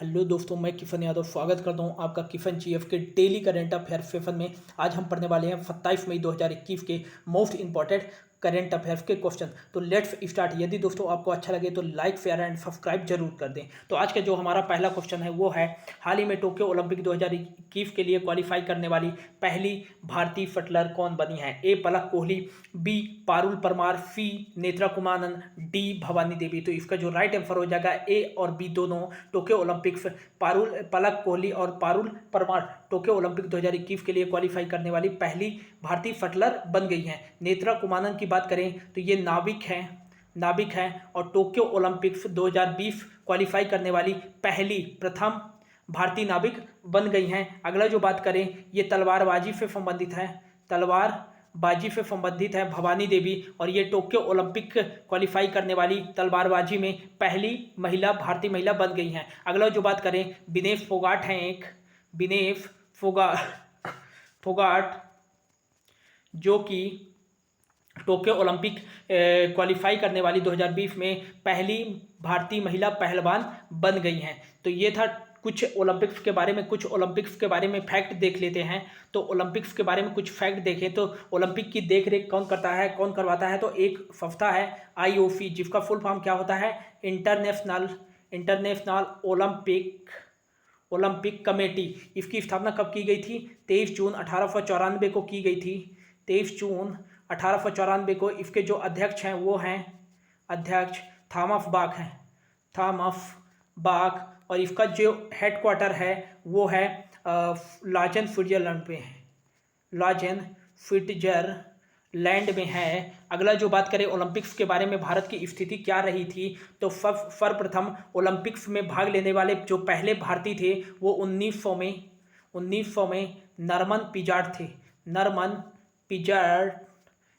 Hello दोस्तों, मैं किफ़न यादव स्वागत करता हूं आपका किफ़न जीएफ के डेली करंट अफेयर सेशन में। आज हम पढ़ने वाले हैं 27 मई 2021 के मोस्ट इंपॉर्टेंट करंट अफेयर्स के क्वेश्चन। तो लेट्स स्टार्ट। यदि दोस्तों आपको अच्छा लगे तो लाइक, शेयर एंड सब्सक्राइब जरूर कर दें। तो आज का जो हमारा पहला क्वेश्चन है वो है, हाल ही में टोक्यो ओलंपिक 2021 के लिए क्वालिफाई करने वाली पहली भारतीय शटलर कौन बनी है? ए पलक कोहली, बी पारुल परमार, सी नेत्रा कुमानन, डी भवानी देवी। तो इसका जो राइट आंसर हो जाएगा ए और बी दोनों टोक्यो ओलंपिक्स पलक कोहली और पारुल परमार टोक्यो ओलंपिक 2021 के लिए क्वालिफाई करने वाली पहली भारतीय शटलर बन गई हैं। नेत्रा कुमानन की बात करें तो ये नाविक हैं और टोक्यो ओलंपिक्स 2020 क्वालिफाई करने वाली प्रथम भारतीय नाविक बन गई हैं। अगला जो बात करें ये तलवारबाजी से संबंधित है भवानी देवी, और ये टोक्यो ओलंपिक क्वालिफाई करने वाली तलवारबाजी में पहली भारतीय महिला बन गई हैं। अगला जो बात करें विनेश फोगाट जो कि टोक्यो ओलंपिक क्वालिफाई करने वाली 2020 में पहली भारतीय महिला पहलवान बन गई हैं। तो ये था कुछ ओलंपिक्स के बारे में फैक्ट देख लेते हैं। तो ओलंपिक्स के बारे में कुछ फैक्ट देखें तो ओलंपिक की देखरेख कौन करवाता है? तो एक संस्था है आईओसी, जिसका फुल फॉर्म क्या होता है? International Olympic committee. इसकी स्थापना कब की गई थी? 23 जून 1894 को की गई थी। 23 जून 1894 को। इसके जो अध्यक्ष हैं वो हैं थॉमस बाक, और इसका जो हेडक्वार्टर है वो है लाजेन फिट्जरलैंड में है। अगला जो बात करें ओलंपिक्स के बारे में भारत की स्थिति क्या रही थी, तो सर्वप्रथम ओलंपिक्स में भाग लेने वाले जो पहले भारतीय थे वो 1900 में नरमन पिजार्ड,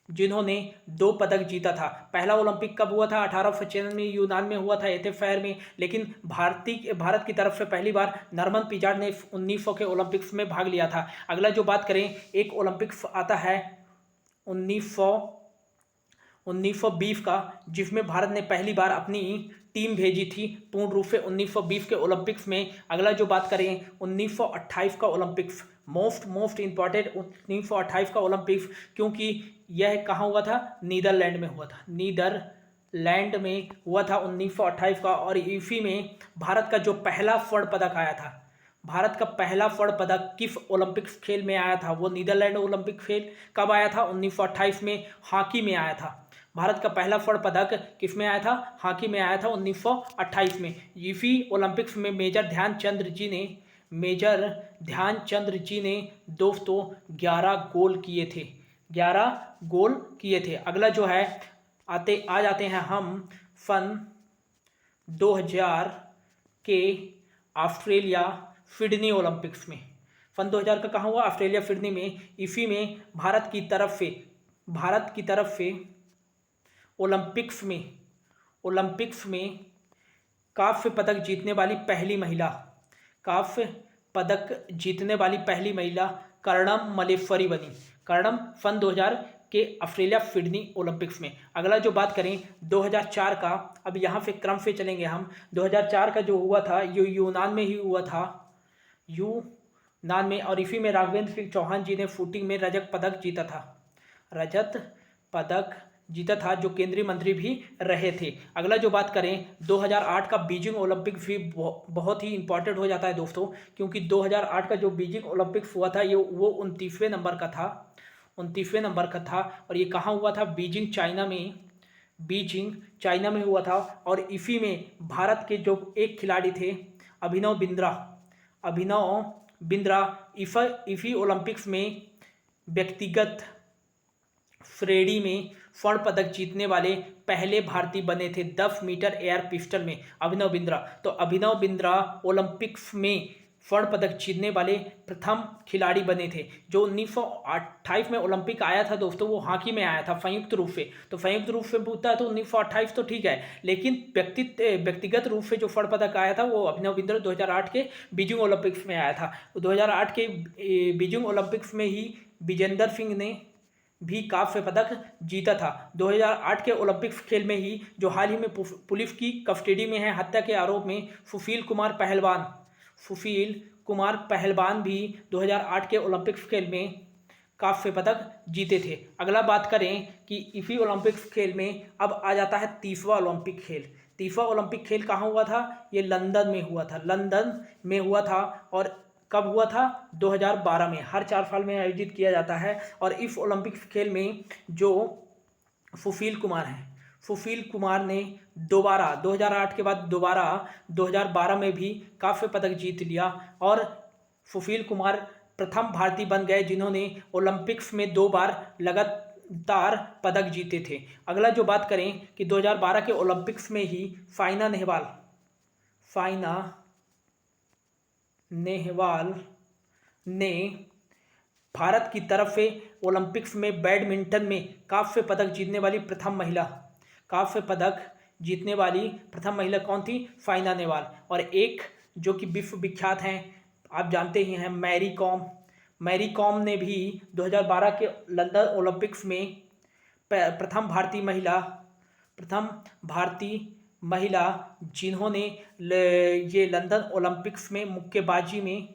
जिन्होंने 2 पदक जीता था। पहला ओलंपिक कब हुआ था? 1895 में यूनान में हुआ था, एथेंस शहर में। लेकिन भारत की तरफ से पहली बार नरमन पिजार्ड ने 1900 के ओलंपिक्स में भाग लिया था। अगला जो बात करें, एक ओलंपिक्स आता है 1920 का, जिसमें भारत ने पहली बार अपनी टीम भेजी थी पूर्ण रूप से 1920 के ओलंपिक्स में। अगला जो बात करें 1928 का ओलंपिक्स, मोस्ट इंपॉर्टेंट 1928 का ओलंपिक्स, क्योंकि यह कहाँ हुआ था? नीदरलैंड में हुआ था। 1928 का। और इसी में भारत का जो पहला स्वर्ण पदक आया था, भारत का पहला स्वर्ण पदक किस ओलंपिक्स खेल में आया था? वो नीदरलैंड ओलंपिक खेल कब आया था? 1928 में हॉकी में आया था। भारत का पहला स्वर्ण पदक किस में आया था? हॉकी में आया था 1928 में। इसी ओलंपिक्स में मेजर ध्यानचंद्र जी ने दोस्तों 11 गोल किए थे। अगला जो है आ जाते हैं हम सन 2000 के ऑस्ट्रेलिया सिडनी ओलंपिक्स में। सन 2000 का कहाँ हुआ? ऑस्ट्रेलिया सिडनी में। इसी में भारत की तरफ से ओलंपिक्स में कांस्य पदक जीतने वाली पहली महिला कर्णम मल्लेश्वरी बनी। कर्णम सन 2000 के ऑस्ट्रेलिया सिडनी ओलंपिक्स में। अगला जो बात करें 2004 का, अब यहाँ से क्रम से चलेंगे हम। 2004 का जो हुआ था ये यूनान में ही हुआ था, और इसी में राघवेंद्र सिंह चौहान जी ने शूटिंग में रजत पदक जीता था, जो केंद्रीय मंत्री भी रहे थे। अगला जो बात करें 2008 का बीजिंग ओलंपिक भी बहुत ही इंपॉर्टेंट हो जाता है दोस्तों, क्योंकि 2008 का जो बीजिंग ओलंपिक्स हुआ था वो 29वें नंबर का था। और ये कहाँ हुआ था? बीजिंग चाइना में हुआ था। और इसी में भारत के जो एक खिलाड़ी थे अभिनव बिंद्रा इसी ओलंपिक्स में व्यक्तिगत श्रेणी में स्वर्ण पदक जीतने वाले पहले भारतीय बने थे 10 मीटर एयर पिस्टल में, अभिनव बिंद्रा। तो अभिनव बिंद्रा ओलंपिक्स में स्वर्ण पदक जीतने वाले प्रथम खिलाड़ी बने थे। जो 1928 में ओलंपिक आया था दोस्तों वो हॉकी में आया था संयुक्त रूप से। तो संयुक्त रूप से पूछता है तो 1928 तो ठीक है, लेकिन व्यक्तिगत रूप से जो स्वर्ण पदक आया था वो अभिनव बिंद्रा 2008 के बीजिंग ओलंपिक्स में आया था। 2008 के बीजिंग ओलंपिक्स में ही विजेंदर सिंह ने भी कांस्य पदक जीता था। 2008 के ओलंपिक खेल में ही जो हाल ही में पुलिस की कस्टडी में है हत्या के आरोप में सुशील कुमार पहलवान भी 2008 के ओलंपिक खेल में कांस्य पदक जीते थे। अगला बात करें कि इसी ओलंपिक खेल में अब आ जाता है 30वां ओलंपिक खेल। 30वां ओलंपिक खेल कहाँ हुआ था? ये लंदन में हुआ था। और कब हुआ था? 2012 में। हर 4 साल में आयोजित किया जाता है। और इस ओलंपिक खेल में जो सुशील कुमार ने दोबारा 2008 के बाद दोबारा 2012 में भी कांस्य पदक जीत लिया और सुशील कुमार प्रथम भारतीय बन गए जिन्होंने ओलंपिक्स में 2 बार लगातार पदक जीते थे। अगला जो बात करें कि 2012 के ओलंपिक्स में ही साइना नेहवाल ने भारत की तरफ से ओलंपिक्स में बैडमिंटन में कांस्य पदक जीतने वाली प्रथम महिला कौन थी? साइना नेहवाल। और एक जो कि विश्व विख्यात हैं, आप जानते ही हैं, मैरी कॉम ने भी 2012 के लंदन ओलंपिक्स में प्रथम भारतीय महिला जिन्होंने ये लंदन ओलंपिक्स में मुक्केबाजी में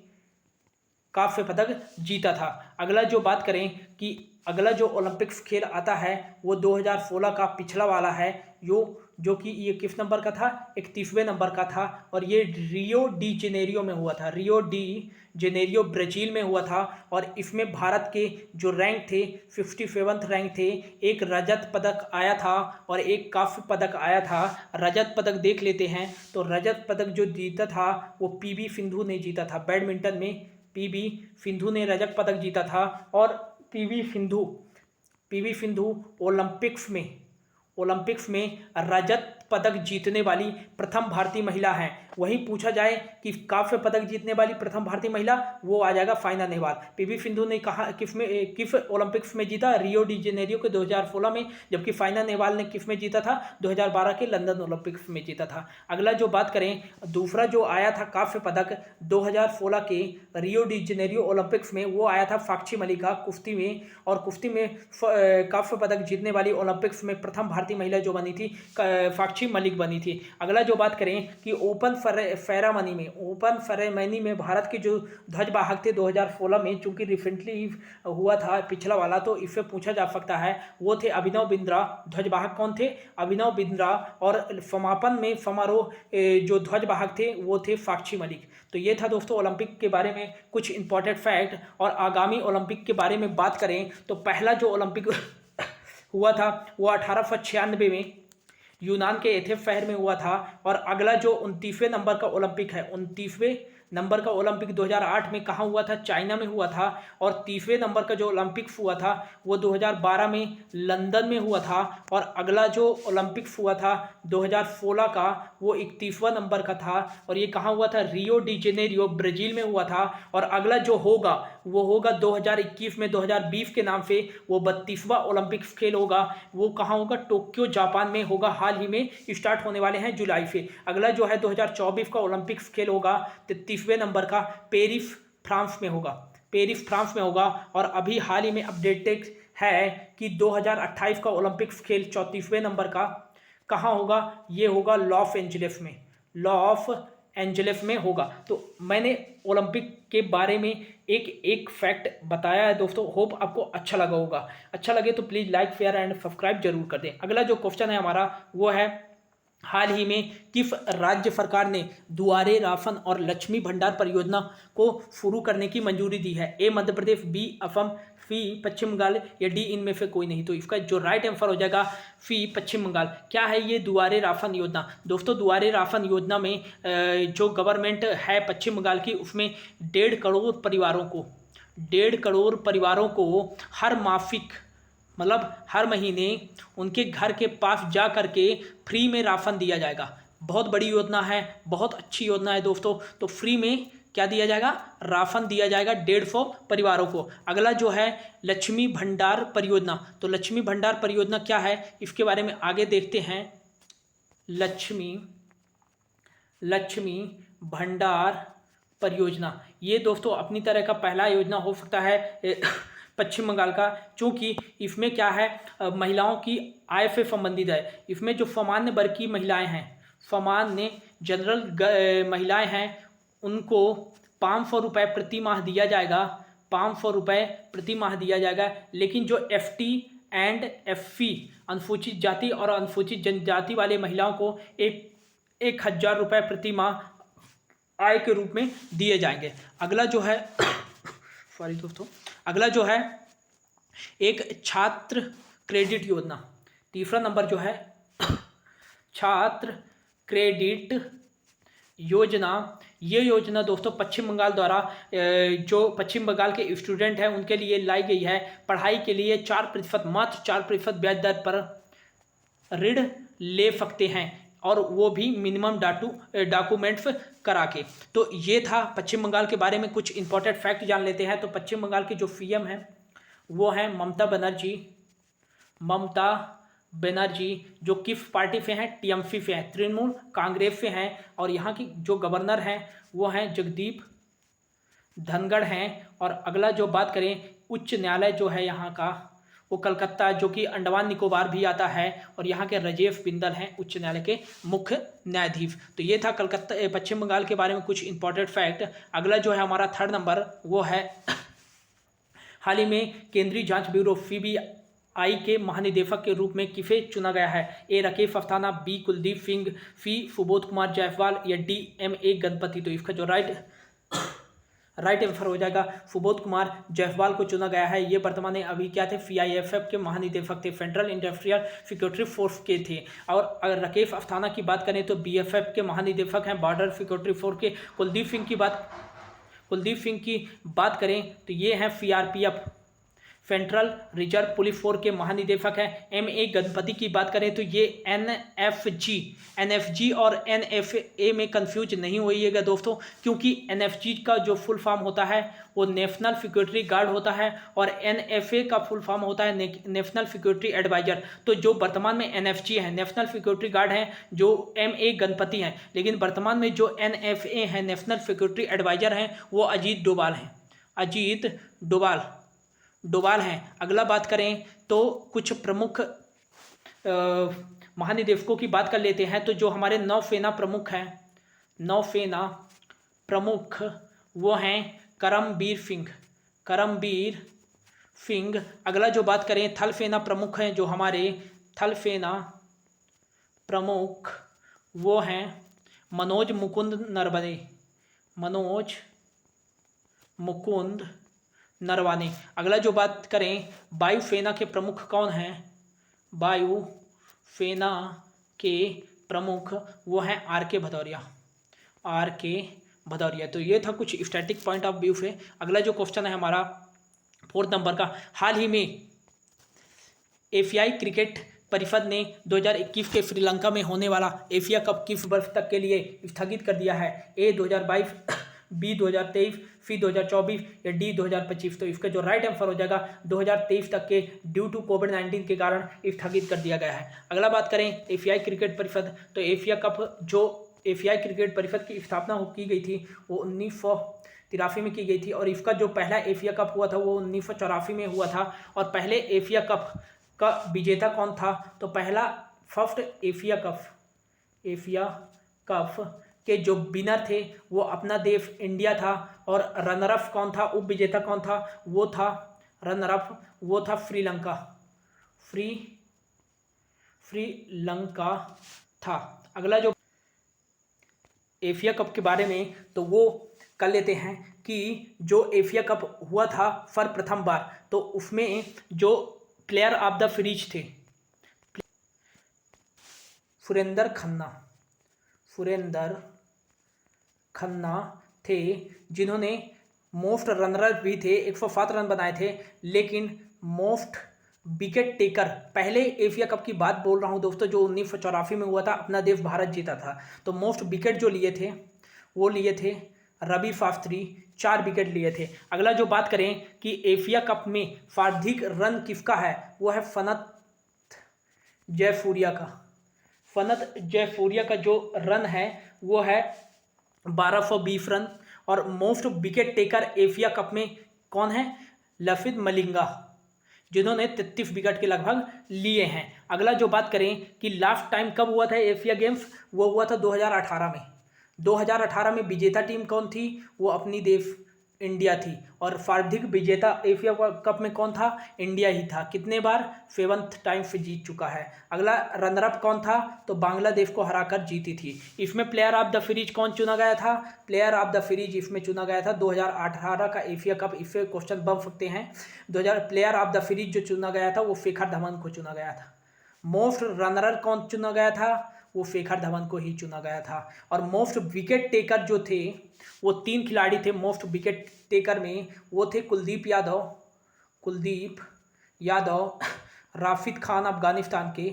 कांस्य पदक जीता था। अगला जो बात करें कि अगला जो ओलंपिक्स खेल आता है वो 2016 का पिछला वाला है, जो कि ये किस नंबर का था? 31वें नंबर का था। और ये रियो डी जेनेरियो में हुआ था। रियो डी जेनेरियो ब्राज़ील में हुआ था। और इसमें भारत के जो रैंक थे 57वें रैंक थे। एक रजत पदक आया था और एक कांस्य पदक आया था। रजत पदक देख लेते हैं। तो रजत पदक जो जीता था वो पीवी सिंधु ने जीता था। बैडमिंटन में पीवी सिंधु ने रजत पदक जीता था। और पीवी सिंधु ओलंपिक्स में रजत पदक जीतने वाली प्रथम भारतीय महिला हैं। वहीं पूछा जाए कि कांस्य पदक जीतने वाली प्रथम भारतीय महिला, वो आ जाएगा साइना नेहवाल। पीवी सिंधु ने किस ओलंपिक्स में जीता? रियो डी जेनेरियो के 2016 में। जबकि साइना नेहवाल ने किस में जीता था? 2012 के लंदन ओलंपिक्स में जीता था। अगला जो बात करें, दूसरा जो आया था कांस्य पदक 2016 के रियो डी जेनेरियो ओलंपिक्स में, वो आया था साक्षी मलिक का कुश्ती में। और कुश्ती में कांस्य पदक जीतने वाली ओलंपिक्स में प्रथम भारतीय महिला जो बनी थी साक्षी मलिक बनी थी। अगला जो बात करें कि ओपन सेरेमनी में भारत के जो ध्वजवाहक थे 2016 में, चूंकि रिसेंटली हुआ था पिछला वाला, तो इससे पूछा जा सकता है, वो थे अभिनव बिंद्रा। ध्वजवाहक कौन थे? अभिनव बिंद्रा। और समापन में समारोह जो ध्वजवाहक थे वो थे साक्षी मलिक। तो ये था दोस्तों ओलंपिक के बारे में कुछ इंपॉर्टेंट फैक्ट। और आगामी ओलंपिक के बारे में बात करें तो पहला जो ओलंपिक हुआ था वो 1896 में यूनान के एथेंस शहर में हुआ था। और अगला जो 29वें नंबर का ओलंपिक है, 29वें नंबर का ओलंपिक 2008 में कहाँ हुआ था? चाइना में हुआ था। और 30वें नंबर का जो ओलंपिक्स हुआ था वो 2012 में लंदन में हुआ था। और अगला जो ओलंपिक्स हुआ था 2016 का, वो 31वां नंबर का था। और ये कहाँ हुआ था? रियो डी जेनेरियो ब्राज़ील में हुआ था। और अगला जो होगा वो होगा 2021 में 2020 के नाम से, वो 32वां ओलंपिक्स खेल होगा। वो कहाँ होगा? टोक्यो जापान में होगा। हाल ही में स्टार्ट होने वाले हैं जुलाई से। अगला जो है 2024 का ओलंपिक्स खेल होगा 33वें नंबर का, पेरिस फ्रांस में होगा। और अभी हाल ही में अपडेटेड है कि 2028 का ओलंपिक्स खेल 34वें नंबर का कहाँ होगा? ये होगा लॉस एंजलिस में होगा। तो मैंने ओलंपिक के बारे में एक फैक्ट बताया है दोस्तों। होप आपको अच्छा लगा होगा। अच्छा लगे तो please like, share and subscribe जरूर कर दें। अगला जो क्वेश्चन है हमारा वो है, हाल ही में किस राज्य सरकार ने दुआरे राशन और लक्ष्मी भंडार परियोजना को शुरू करने की मंजूरी दी है? ए मध्य प्रदेश, बी असम, सी पश्चिम बंगाल या डी इनमें से कोई नहीं। तो इसका जो राइट आंसर हो जाएगा सी पश्चिम बंगाल। क्या है ये दुआरे राशन योजना? दोस्तों दुआरे राशन योजना में जो गवर्नमेंट है पश्चिम बंगाल की, उसमें 1.5 करोड़ परिवारों को हर मासिक, मतलब हर महीने उनके घर के पास जा करके फ्री में राशन दिया जाएगा। बहुत बड़ी योजना है, बहुत अच्छी योजना है दोस्तों। तो फ्री में क्या दिया जाएगा? राशन दिया जाएगा 150 परिवारों को। अगला जो है लक्ष्मी भंडार परियोजना। तो लक्ष्मी भंडार परियोजना क्या है, इसके बारे में आगे देखते हैं। लक्ष्मी भंडार परियोजना ये दोस्तों अपनी तरह का पहला योजना हो सकता है पश्चिम बंगाल का, चूँकि इसमें क्या है, महिलाओं की आय से संबंधित है। इसमें जो सामान्य वर्ग की महिलाएं हैं, सामान्य जनरल महिलाएं हैं, उनको 500 रुपये प्रति माह दिया जाएगा, 500 रुपये प्रति माह दिया जाएगा। लेकिन जो FT एंड FC अनुसूचित जाति और अनुसूचित जनजाति वाले महिलाओं को 1000 रुपये प्रति माह आय के रूप में दिए जाएंगे। अगला जो है सॉरी दोस्तों, अगला जो है एक छात्र क्रेडिट योजना। तीसरा नंबर जो है छात्र क्रेडिट योजना। ये योजना दोस्तों पश्चिम बंगाल द्वारा जो पश्चिम बंगाल के स्टूडेंट हैं उनके लिए लाई गई है। पढ़ाई के लिए 4%, मात्र 4% ब्याज दर पर ऋण ले सकते हैं, और वो भी मिनिमम डॉक्यूमेंट्स करा के। तो ये था पश्चिम बंगाल के बारे में कुछ इंपॉर्टेंट फैक्ट जान लेते हैं। तो पश्चिम बंगाल के जो CM हैं वो हैं ममता बनर्जी, जो किस पार्टी से हैं, TMC से हैं, तृणमूल कांग्रेस से हैं। और यहाँ की जो गवर्नर हैं वो हैं जगदीप धनखड़ हैं। और अगला जो बात करें, उच्च न्यायालय जो है यहाँ का वो कलकत्ता, जो कि अंडमान निकोबार भी आता है, और यहाँ के राजेश बिंदल हैं उच्च न्यायालय के मुख्य न्यायाधीश। तो ये था कलकत्ता पश्चिम बंगाल के बारे में कुछ इंपॉर्टेंट फैक्ट। अगला जो है हमारा 3rd नंबर वो है हाल ही में केंद्रीय जांच ब्यूरो CBI के महानिदेशक के रूप में किसे चुना गया है? A Rakesh Asthana, B Kuldeep Singh, C Subodh Kumar Jaiswal, या D MA गणपति। तो इसका जो राइट आंसर हो जाएगा सुबोध कुमार जायसवाल को चुना गया है। ये वर्तमान में अभी क्या थे, CIFF के महानिदेशक थे, सेंट्रल इंडस्ट्रियल सिक्योरिटी फोर्स के थे। और अगर राकेश अस्थाना की बात करें तो BFF के महानिदेशक हैं, बॉर्डर सिक्योरिटी फोर्स के। कुलदीप सिंह की बात करें तो ये हैं CRPF, central reserve police force के महानिदेशक हैं। MA गणपति की बात करें तो ये NFG और NFA में कंफ्यूज नहीं होइएगा दोस्तों, क्योंकि NFG का जो फुल फॉर्म होता है वो नेशनल सिक्योरिटी गार्ड होता है, और NFA का फुल फॉर्म होता है नेशनल सिक्योरिटी एडवाइजर। तो जो वर्तमान में NFG है, नेशनल सिक्योरिटी गार्ड हैं, जो MA गणपति हैं, लेकिन वर्तमान में जो NFA हैं, नेशनल सिक्योरिटी एडवाइजर हैं, वो अजीत डोभाल हैं। अगला बात करें तो कुछ प्रमुख महानिदेशकों की बात कर लेते हैं। तो जो हमारे नौसेना प्रमुख वो हैं करमबीर सिंह। अगला जो बात करें थल सेना प्रमुख हैं, जो हमारे थल सेना प्रमुख वो हैं मनोज मुकुंद नरवाने। अगला जो बात करें वायुसेना के प्रमुख कौन हैं? वायुसेना के प्रमुख वो हैं RK भदौरिया। तो ये था कुछ स्टैटिक पॉइंट ऑफ व्यू से। अगला जो क्वेश्चन है हमारा 4th नंबर का, हाल ही में एशियाई क्रिकेट परिषद ने 2021 के श्रीलंका में होने वाला एशिया कप किस वर्ष तक के लिए स्थगित कर दिया है? A 2022, B 2023, C 2024 या D 2025। तो इसका जो राइट आंसर हो जाएगा 2023 तक के ड्यू टू कोविड-19 के कारण स्थगित कर दिया गया है। अगला बात करें एशियाई क्रिकेट परिषद, तो एशिया कप जो एशियाई क्रिकेट परिषद की स्थापना की गई थी वो 1983 में की गई थी, और इसका जो पहला एशिया कप हुआ था वो 1984 में हुआ था। और पहले एशिया कप का विजेता कौन था? तो फर्स्ट एशिया कप के जो विनर थे वो अपना देश इंडिया था, और रनर अप कौन था, उप विजेता कौन था? वो था श्रीलंका था। अगला जो एशिया कप के बारे में तो वो कर लेते हैं कि जो एशिया कप हुआ था प्रथम बार, तो उसमें जो प्लेयर ऑफ द सीरीज थे सुरेंद्र खन्ना थे, जिन्होंने मोस्ट रनर भी थे, 107 रन बनाए थे। लेकिन मोस्ट विकेट टेकर, पहले एशिया कप की बात बोल रहा हूं दोस्तों जो 1984 में हुआ था, अपना देश भारत जीता था। तो मोस्ट विकेट जो लिए थे वो लिए थे रवि शास्त्री, 4 विकेट लिए थे। अगला जो बात करें कि एशिया कप में सर्वाधिक रन किसका है, वो है फनत जयसूर्या का जो रन है वो है 1220 रन। और most wicket taker Asia cup में कौन है? लफिद मलिंगा, जिन्होंने 33 विकेट के लगभग लिए हैं। अगला जो बात करें कि लास्ट टाइम कब हुआ था एशिया गेम्स, वो हुआ था 2018 में। 2018 में विजेता टीम कौन थी, वो अपनी देश इंडिया थी। और सर्वाधिक विजेता एशिया कप में कौन था, इंडिया ही था। कितने बार, 7th टाइम से जीत चुका है। अगला रनर अप कौन था, तो बांग्लादेश को हराकर जीती थी। इसमें प्लेयर ऑफ द सीरीज कौन चुना गया था, प्लेयर ऑफ द सीरीज इसमें चुना गया था 2018 का एशिया कप। इससे क्वेश्चन बन सकते हैं। 2000 प्लेयर ऑफ द सीरीज जो चुना गया था वो शेखर धवन को चुना गया था। मोस्ट रनर कौन चुना गया था, वो शेखर धवन को ही चुना गया था। और मोस्ट विकेट टेकर जो थे वो 3 खिलाड़ी थे। मोस्ट विकेट टेकर में वो थे कुलदीप यादव, राशिद खान अफगानिस्तान के,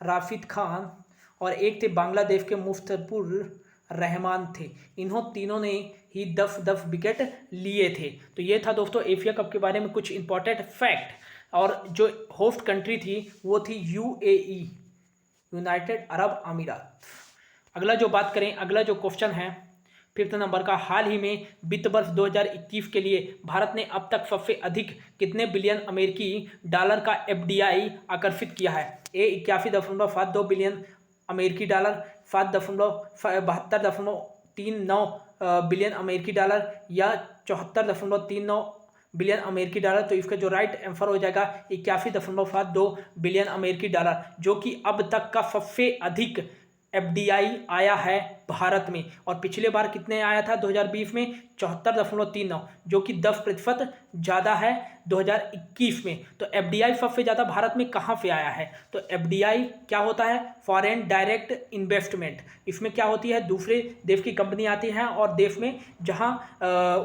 राशिद खान, और एक थे बांग्लादेश के मुस्तफिजुर रहमान थे। इन्हों तीनों ने ही 10-10 विकेट लिए थे। तो ये था दोस्तों एशिया कप के बारे में कुछ इंपॉर्टेंट फैक्ट। और जो होस्ट कंट्री थी वो थी यूएई, यूनाइटेड अरब अमीरात। अगला जो बात करें, अगला जो क्वेश्चन है 5th नंबर का, हाल ही में वित्त वर्ष 2021 के लिए भारत ने अब तक सबसे अधिक कितने बिलियन अमेरिकी डॉलर का एफडीआई आकर्षित किया है। ए 81.72 बिलियन अमेरिकी डॉलर, 72.39 बिलियन अमेरिकी डॉलर, या 74.39 बिलियन अमेरिकी डॉलर। तो इसका जो राइट आंसर हो जाएगा 81.72 बिलियन अमेरिकी डॉलर, जो कि अब तक का सबसे अधिक एफडीआई आया है भारत में। और पिछले बार कितने आया था 2020 में, 74.39, जो कि 10% ज़्यादा है 2021 में। तो एफडीआई सबसे ज़्यादा भारत में कहाँ से आया है, तो एफडीआई क्या होता है, फॉरेन डायरेक्ट इन्वेस्टमेंट। इसमें क्या होती है, दूसरे देश की कंपनी आती हैं और देश में जहाँ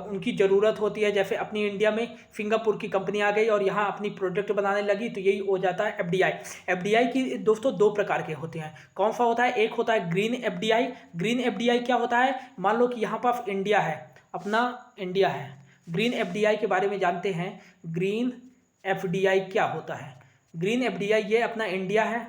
उनकी ज़रूरत होती है, जैसे अपनी इंडिया में सिंगापुर की कंपनी आ गई और यहाँ अपनी प्रोडक्ट बनाने लगी, तो यही हो जाता है एफडीआई। एफडीआई की दोस्तों 2 प्रकार के होते हैं। कौन सा होता है, एक होता है ग्रीन एफडीआई। ग्रीन एफडीआई क्या होता है, मान लो कि यहाँ पर इंडिया है, अपना इंडिया है। ग्रीन एफडीआई के बारे में जानते हैं। ग्रीन एफडीआई क्या होता है, ग्रीन एफडीआई ये अपना इंडिया है,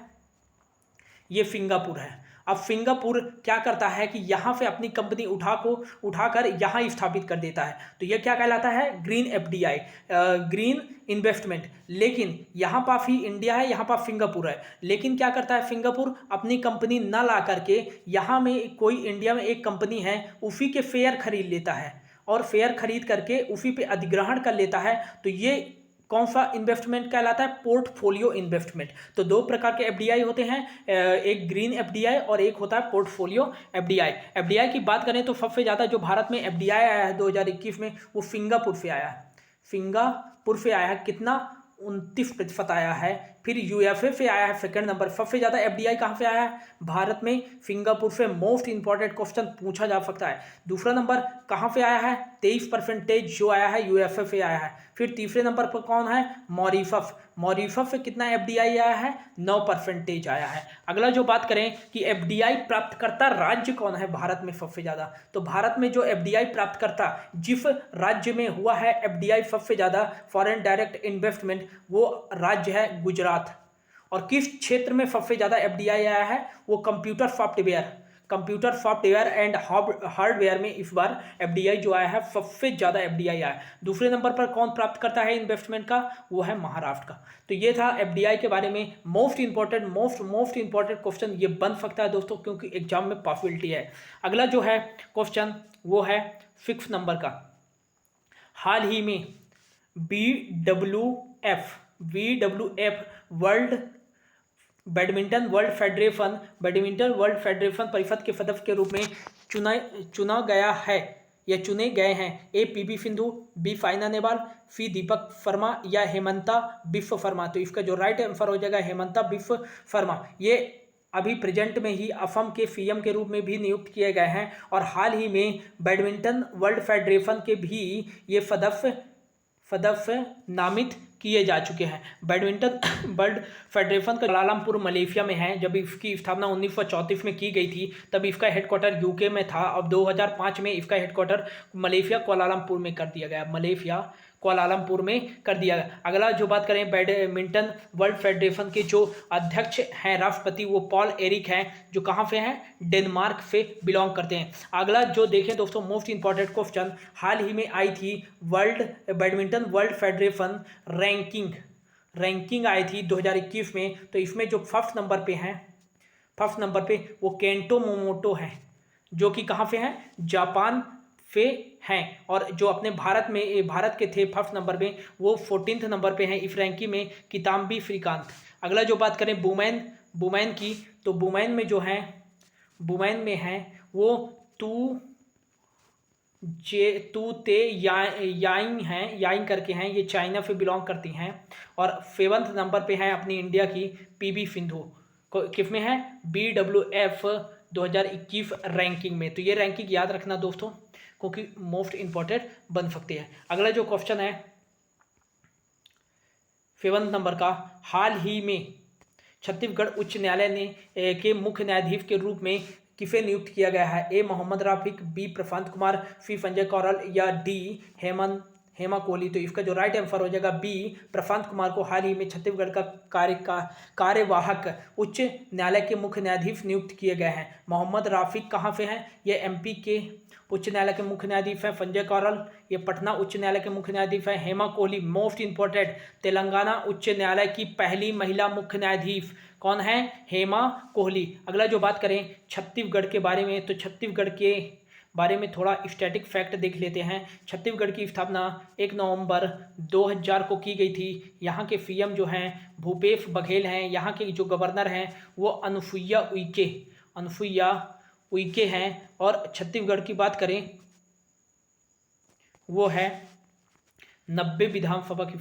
ये सिंगापुर है। अब सिंगापुर क्या करता है कि यहाँ से अपनी कंपनी उठाकर यहाँ स्थापित कर देता है, तो ये क्या कहलाता है, ग्रीन एफडीआई, ग्रीन इन्वेस्टमेंट। लेकिन यहाँ पास ही इंडिया है, यहाँ पास सिंगापुर है, लेकिन क्या करता है सिंगापुर, अपनी कंपनी न ला करके यहाँ में कोई इंडिया में एक कंपनी है उसी के शेयर खरीद लेता है, और शेयर खरीद करके उसी पे अधिग्रहण कर लेता है। तो ये कौन सा इन्वेस्टमेंट कहलाता है, पोर्टफोलियो इन्वेस्टमेंट। तो 2 प्रकार के एफडीआई होते हैं, एक ग्रीन एफडीआई और एक होता है पोर्टफोलियो एफडीआई। एफडीआई की बात करें तो सबसे ज़्यादा जो भारत में एफडीआई आया है 2021 में, वो सिंगापुर से आया है। सिंगापुर से आया है, कितना, 29% आया है। फिर यूएसए से आया है 2nd नंबर। सबसे ज़्यादा एफडीआई कहाँ से आया है, भारत में सिंगापुर से। मोस्ट इंपॉर्टेंट क्वेश्चन पूछा जा सकता है। दूसरा नंबर कहाँ से आया है, 23% जो आया है यूएसए से आया है। फिर तीसरे नंबर पर कौन है, मॉरीशस। मॉरीशस से कितना एफडीआई आया है, 9% आया है। अगला जो बात करें कि एफडीआई प्राप्तकर्ता राज्य कौन है भारत में सबसे ज़्यादा, तो भारत में जो एफडीआई प्राप्तकर्ता जिस राज्य में हुआ है एफडीआई सबसे ज़्यादा फॉरेन डायरेक्ट इन्वेस्टमेंट, वो राज्य है गुजरात। और किस क्षेत्र में सबसे ज़्यादा एफडीआई आया है, वो कंप्यूटर सॉफ्टवेयर एंड हार्डवेयर में इस बार एफडीआई जो आया है सबसे ज़्यादा एफडीआई आया है। दूसरे नंबर पर कौन प्राप्त करता है इन्वेस्टमेंट का, वो है महाराष्ट्र का। तो ये था एफडीआई के बारे में मोस्ट इंपॉर्टेंट क्वेश्चन ये बन सकता है दोस्तों, क्योंकि एग्जाम में पॉसिबिलिटी है। अगला जो है क्वेश्चन वो है 6 नंबर का, हाल ही में BWF बैडमिंटन वर्ल्ड फेडरेशन परिषद के सदस्य के रूप में चुना गया है या चुने गए हैं। ए पीवी सिंधु, बी साइना नेहवाल, सी दीपक शर्मा, या हेमंता बिस्व शर्मा। तो इसका जो राइट आंसर हो जाएगा हेमंता बिस्व शर्मा। ये अभी प्रेजेंट में ही असम के सीएम के रूप में भी नियुक्त किए गए हैं, और हाल ही में बैडमिंटन वर्ल्ड फेडरेशन के भी ये सदस्य नामित किए जा चुके हैं। बैडमिंटन वर्ल्ड फेडरेशन का कुआलालंपुर मलेशिया में है। जब इसकी स्थापना 1934 में की गई थी तब इसका हेडक्वार्टर यूके में था। अब 2005 में इसका हेडक्वार्टर मलेशिया कुआलालंपुर में कर दिया गया, मलेशिया कोलालमपुर में कर दिया गया। अगला जो बात करें बैडमिंटन वर्ल्ड फेडरेशन के जो अध्यक्ष हैं राष्ट्रपति वो पॉल एरिक हैं, जो कहाँ पे हैं, डेनमार्क से बिलोंग करते हैं। अगला जो देखें दोस्तों मोस्ट इंपॉर्टेंट क्वेश्चन, हाल ही में आई थी बैडमिंटन वर्ल्ड फेडरेशन रैंकिंग आई थी 2021 में, तो इसमें जो फर्स्ट नंबर पे वो केंटो मोमोटो हैं, जो कि कहाँ पे हैं, जापान पे हैं। और जो अपने भारत के थे फर्स्ट नंबर पे, वो 14th नंबर पे हैं इस रैंकिंग में, किदाम्बी श्रीकांत। अगला जो बात करें वुमेन की, तो वुमेन में हैं वो तू ते याइंग करके हैं, ये चाइना से बिलोंग करती हैं। और 7th नंबर पे हैं अपनी इंडिया की पीवी सिंधु, किस में है, BWF 2021 रैंकिंग में। तो ये रैंकिंग याद रखना दोस्तों, क्योंकि मोस्ट इंपॉर्टेंट बन सकती है। अगला जो क्वेश्चन है 7th नंबर का, हाल ही में छत्तीसगढ़ उच्च न्यायालय ने के मुख्य न्यायाधीश के रूप में किसे नियुक्त किया गया है, ए मोहम्मद राफिक, बी प्रशांत कुमार, सी संजय कौरल या डी हेमा कोहली। तो इसका जो राइट आंसर हो जाएगा बी प्रशांत कुमार को हाल ही में छत्तीसगढ़ का कार्यवाहक उच्च न्यायालय के मुख्य न्यायाधीश नियुक्त किए गए हैं। मोहम्मद राफिक कहाँ से हैं, ये एमपी के उच्च न्यायालय के मुख्य न्यायाधीश हैं। संजय कौरल ये पटना उच्च न्यायालय के मुख्य न्यायाधीश हैं। हेमा कोहली मोस्ट इंपॉर्टेंट तेलंगाना उच्च न्यायालय की पहली महिला मुख्य न्यायाधीश कौन है, हेमा कोहली। अगला जो बात करें छत्तीसगढ़ के बारे में, तो छत्तीसगढ़ के बारे में थोड़ा स्टैटिक फैक्ट देख लेते हैं। छत्तीसगढ़ की स्थापना 1 नवंबर 2000 को की गई थी। यहाँ के सीएम जो हैं भूपेश बघेल हैं, यहाँ के जो गवर्नर हैं वो अनुसुईया उइके हैं। और छत्तीसगढ़ की बात करें वो है 90 विधानसभा की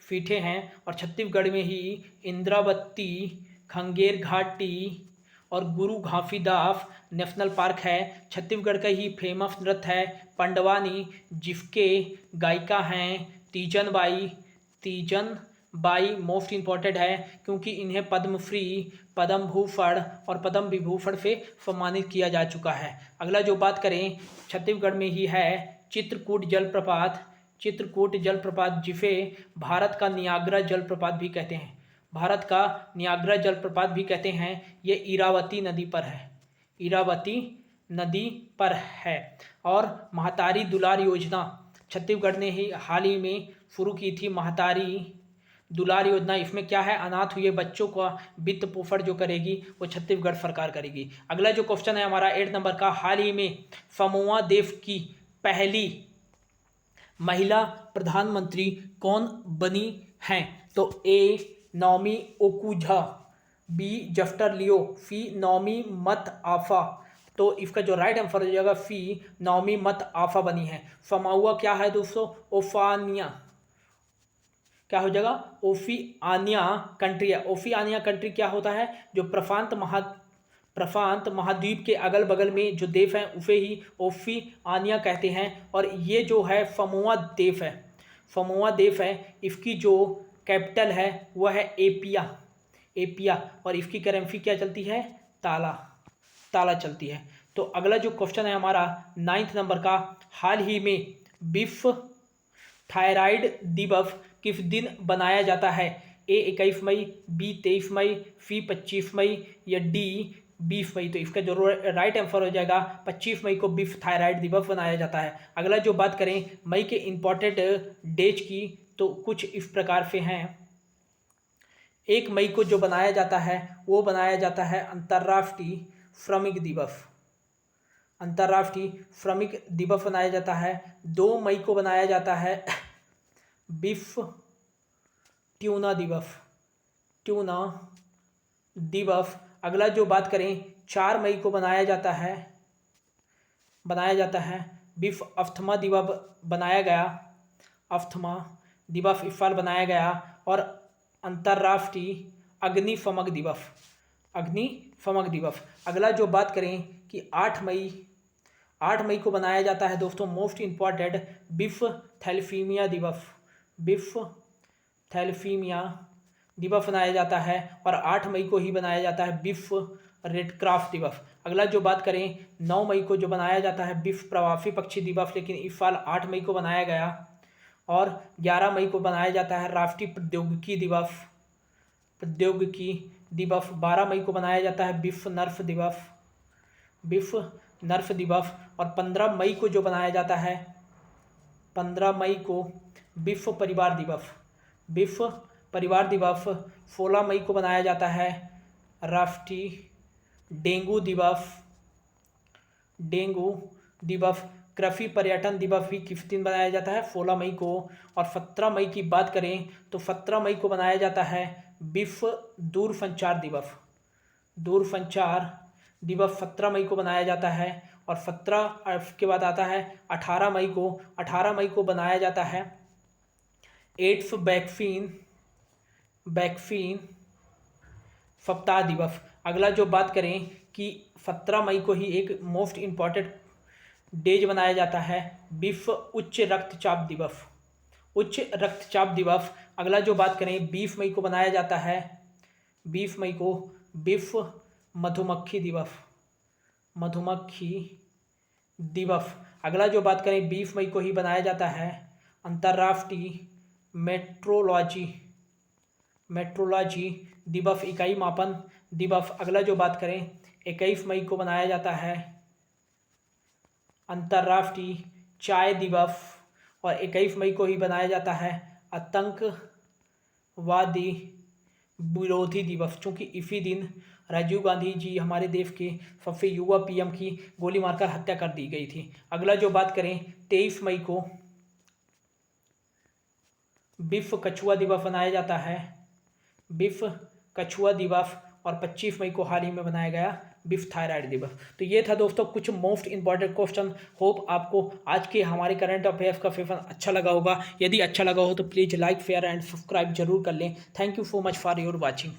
सीटें हैं। और छत्तीसगढ़ में ही इंद्रावती, खंगेर घाटी और गुरु घासीदास नेशनल पार्क है। छत्तीसगढ़ का ही फेमस नृत्य है पंडवानी, जिसके गायिका हैं तीजन बाई मोस्ट इंपॉर्टेंट है, क्योंकि इन्हें पद्मश्री, पद्म भूषण और पद्म विभूषण से सम्मानित किया जा चुका है। अगला जो बात करें छत्तीसगढ़ में ही है चित्रकूट जलप्रपात, जिसे भारत का नियाग्रा जलप्रपात भी कहते हैं। ये इरावती नदी पर है। और महतारी दुलार योजना छत्तीसगढ़ ने ही हाल ही में शुरू की थी, महतारी दुलार योजना। इसमें क्या है, अनाथ हुए बच्चों का वित्त पोषण जो करेगी वो छत्तीसगढ़ सरकार करेगी। अगला जो क्वेश्चन है हमारा 8 नंबर का, हाल ही में समोआ देश की पहली महिला प्रधानमंत्री कौन बनी हैं, तो ए नौमी ओकुझा, बी जस्टर लियो, सी नौमी मत आफा। तो इसका जो राइट आंसर हो जाएगा सी नौमी मत आफा बनी है। समाउआ क्या है दोस्तों, ओफानिया, क्या हो जाएगा, ओफियानिया कंट्री है। ओफियानिया कंट्री क्या होता है, जो प्रशांत महाद्वीप के अगल बगल में जो देश हैं उसे ही ओफियानिया कहते हैं। और ये जो है समोआ देश है, इसकी जो कैपिटल है वह है एपिया। और इसकी करेंसी क्या चलती है, ताला चलती है। तो अगला जो क्वेश्चन है हमारा 9th नंबर का, हाल ही में विश्व थायराइड दिवस किस दिन बनाया जाता है, ए 21 मई, बी 23 मई, सी 25 मई या डी 20 मई। तो इसका जो राइट आंसर हो जाएगा 25 मई को विश्व थायराइड दिवस बनाया जाता है। अगला जो बात करें मई के इंपॉर्टेंट डेज की, तो कुछ इस प्रकार से हैं। 1 मई को जो बनाया जाता है वो बनाया जाता है अंतर्राष्ट्रीय श्रमिक दिवस बनाया जाता है। 2 मई को बनाया जाता है विश्व ट्यूना दिवस। अगला जो बात करें 4 मई को बनाया जाता है विश्व अस्थमा दिवस इस साल बनाया गया। और अंतर्राष्ट्रीय अग्निशमन दिवस। अगला जो बात करें कि 8 मई को बनाया जाता है दोस्तों मोस्ट इंपॉर्टेंट विश्व थैलेसीमिया दिवस बनाया जाता है। और 8 मई को ही बनाया जाता है विश्व रेड क्रॉस दिवस। अगला जो बात करें 9 मई को जो बनाया जाता है विश्व प्रवासी पक्षी दिवस, लेकिन इस साल 8 मई को बनाया गया। और 11 मई को बनाया जाता है राष्ट्रीय प्रौद्योगिकी दिवस। 12 मई को बनाया जाता है विश्व नर्स दिवस। और 15 मई को जो बनाया जाता है 15 मई को विश्व परिवार दिवस। 16 मई को बनाया जाता है राष्ट्रीय डेंगू दिवस। कृषि पर्यटन दिवस भी किस दिन बनाया जाता है 16 मई को। और 17 मई की बात करें तो 17 मई को बनाया जाता है विश्व दूरसंचार दिवस 17 मई को बनाया जाता है। और 17 के बाद आता है 18 मई को बनाया जाता है एड्स वैक्सीन सप्ताह दिवस। अगला जो बात करें कि 17 मई को ही एक मोस्ट इम्पॉर्टेंट डेज बनाया जाता है विश्व उच्च रक्तचाप दिवस। अगला जो बात करें 20 मई को बनाया जाता है 20 मई को विश्व मधुमक्खी दिवस। अगला जो बात करें 20 मई को ही बनाया जाता है अंतर्राष्ट्रीय मेट्रोलॉजी दिवस, इकाई मापन दिवस। अगला जो बात करें 21 मई को बनाया जाता है अंतर्राष्ट्रीय चाय दिवस। और 21 मई को ही बनाया जाता है आतंकवादी विरोधी दिवस, चूँकि इसी दिन राजीव गांधी जी हमारे देश के सबसे युवा पीएम की गोली मारकर हत्या कर दी गई थी। अगला जो बात करें 23 मई को विश्व कछुआ दिवस बनाया जाता है और 25 मई को हाल ही में बनाया गया विश्व थायराइड दिवस। तो ये था दोस्तों कुछ मोस्ट इंपॉर्टेंट क्वेश्चन। होप आपको आज के हमारे करंट अफेयर्स का सेशन अच्छा लगा होगा। यदि अच्छा लगा हो तो please like share and subscribe जरूर कर लें। Thank you so much for your watching.